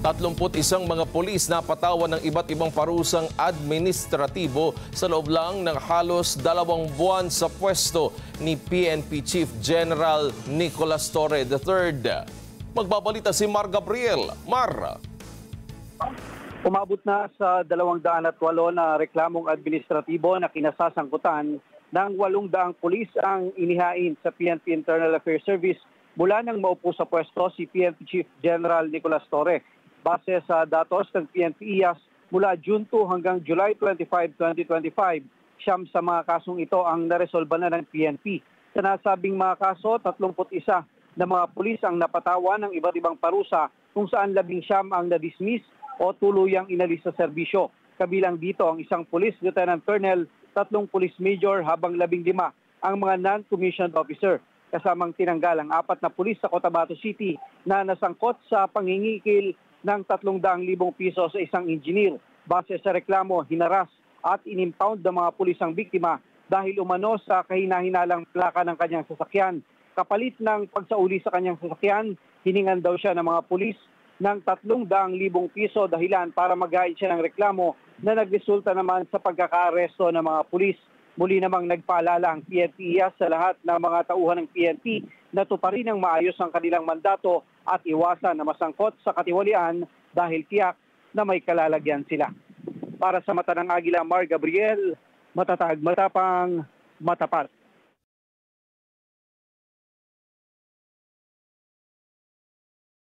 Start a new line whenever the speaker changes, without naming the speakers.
31 mga pulis na patawan ng iba't ibang parusang administratibo sa loob lang ng halos 2 buwan sa pwesto ni PNP Chief General Nicolas Torre III. Magbabalita si Mar Gabriel. Mar.
Umabot na sa 208 na reklamong administratibo na kinasasangkutan ng 800 pulis ang inihain sa PNP Internal Affairs Service mula nang maupo sa pwesto si PNP Chief General Nicolas Torre. Base sa datos ng PNP IAS, mula June 2 hanggang July 25, 2025, siyam sa mga kasong ito ang naresolba na ng PNP. Sa nasabing mga kaso, 31 na mga pulis ang napatawan ng iba't ibang parusa kung saan 19 ang na-dismiss o tuluyang inalis sa serbisyo. Kabilang dito ang isang pulis lieutenant colonel, 3 police major habang 15 ang mga non-commissioned officer. Kasamang tinanggal ang 4 na pulis sa Cotabato City na nasangkot sa pangingikil ng 300,000 piso sa isang engineer. Base sa reklamo, hinaras at inimpound ng mga pulis ang biktima dahil umano sa kahina-hinalang plaka ng kanyang sasakyan. Kapalit ng pagsauli sa kanyang sasakyan, hiningan daw siya ng mga pulis ng 300,000 piso dahilan para maghain siya ng reklamo na nagresulta naman sa pagkakaaresto ng mga pulis. Muli namang nagpaalala ang PNP IAS sa lahat ng mga tauhan ng PNP na tuparin ng maayos ang kanilang mandato at iwasan na masangkot sa katiwalian dahil tiyak na may kalalagyan sila. Para sa Mata ng Agila, Mar Gabriel, matatag, matapang, matapat.